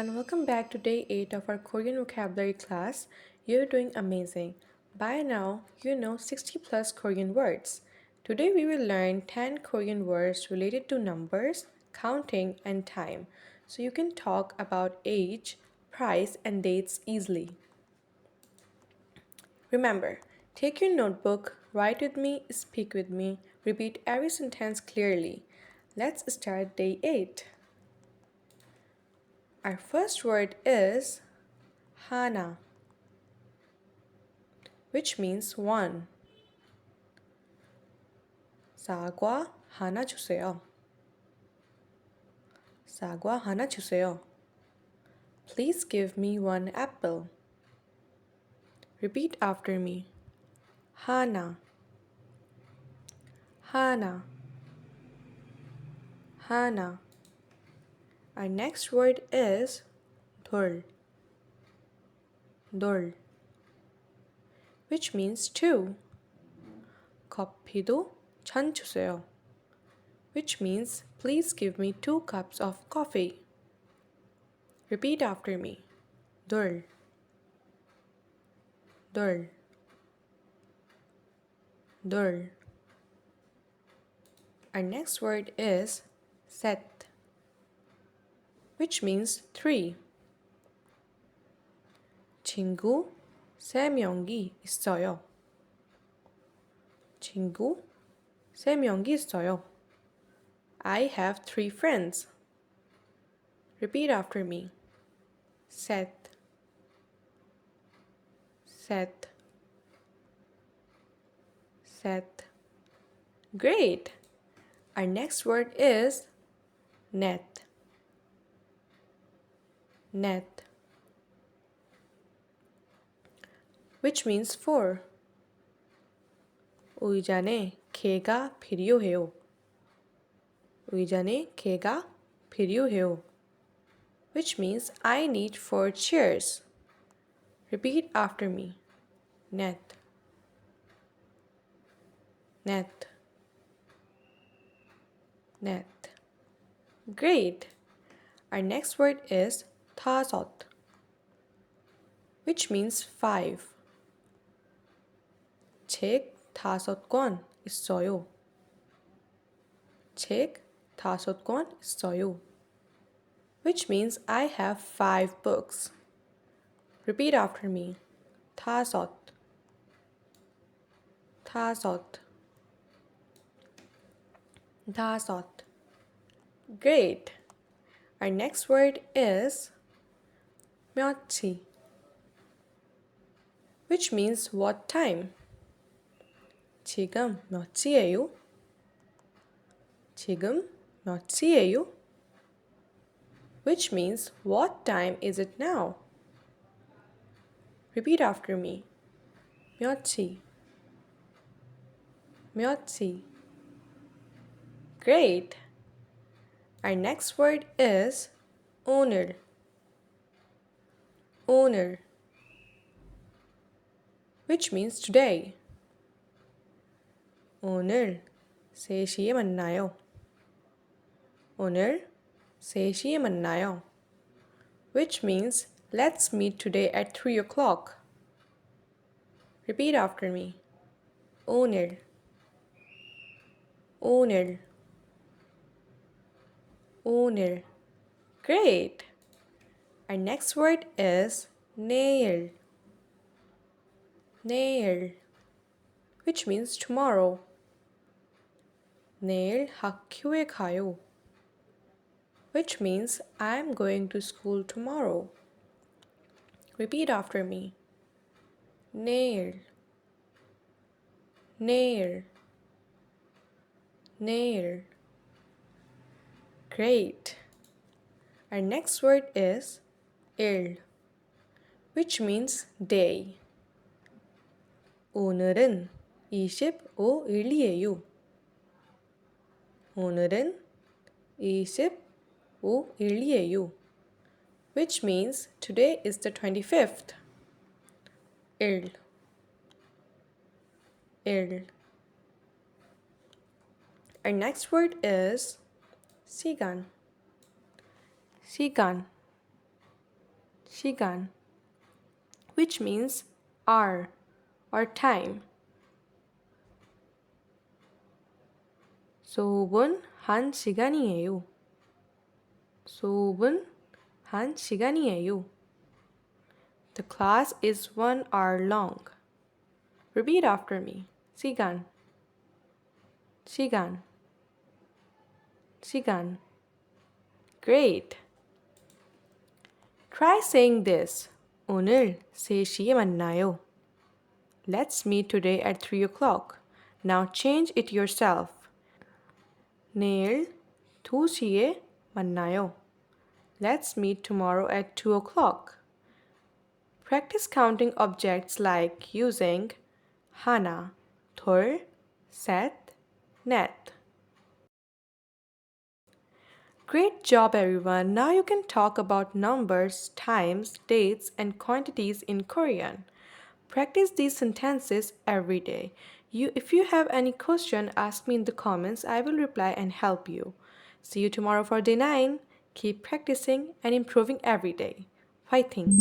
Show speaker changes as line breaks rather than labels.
everyone, welcome back to day 8 of our Korean vocabulary class. You're doing amazing. By now, you know 60 plus Korean words. Today we will learn 10 Korean words related to numbers, counting, and time, so you can talk about age, price, and dates easily. Remember, take your notebook, write with me, speak with me, repeat every sentence clearly. Let's start day 8. Our first word is Hana, which means one. 사과 하나 주세요. 사과 하나 주세요. Please give me one apple. Repeat after me. 하나, 하나, 하나. Our next word is 돌, 돌, which means two. 커피도 잔 주세요, which means please give me 2 cups of coffee. Repeat after me. 돌, 돌, 돌. Our next word is 셋, which means 3. 친구 3명이 있어요. 친구 3명이 있어요. I have 3 friends. Repeat after me. 셋, 셋, 셋. Great! Our next word is net, net, which means 4. 의자에 개가 필요해요. 의자에 개가 필요해요, which means I need 4 chairs. Repeat after me. net, net, net. Great! Our next word is 다섯, which means 5. 책 5권 있어요. 책 5권 있어요, which means I have 5 books. Repeat after me. 다섯, 다섯, 다섯. Great! Our next word is 몇시, which means what time. 지금 몇 시예요? 지금 몇 시예요? Which means what time is it now? Repeat after me. 몇 시, 몇 시. Great! Our next word is 오늘, 오늘, which means today. 오늘 3시에 만나요. 오늘 3시에 만나요, which means let's meet today at 3 o'clock. Repeat after me. 오늘, 오늘, 오늘. Great! Our next word is 내일, 내일, which means tomorrow. 내일 학교에 가요, which means I'm going to school tomorrow. Repeat after me. 내일, 내일, 내일. Great! Our next word is 일, which means day. 오늘은 25일이에요. 오늘은 25일이에요, which means today is the 25th. 일, 일. Our next word is 시간, 시간, 시간, which means hour or time. 수업은 한 시간이에요. 수업은 한 시간이에요. The class is 1 hour long. Repeat after me. 시간, 시간, 시간. Great. Try saying this. 오늘 3시에 만나요. Let's meet today at 3 o'clock. Now change it yourself. 내일 2시에 만나요. Let's meet tomorrow at 2 o'clock. Practice counting objects like using 하나, 둘, 셋, 넷. Great job, everyone. Now you can talk about numbers, times, dates, and quantities in Korean. Practice these sentences every day. If you have any question, ask me in the comments. I will reply and help you. See you tomorrow for day 9. Keep practicing and improving every day. Fighting!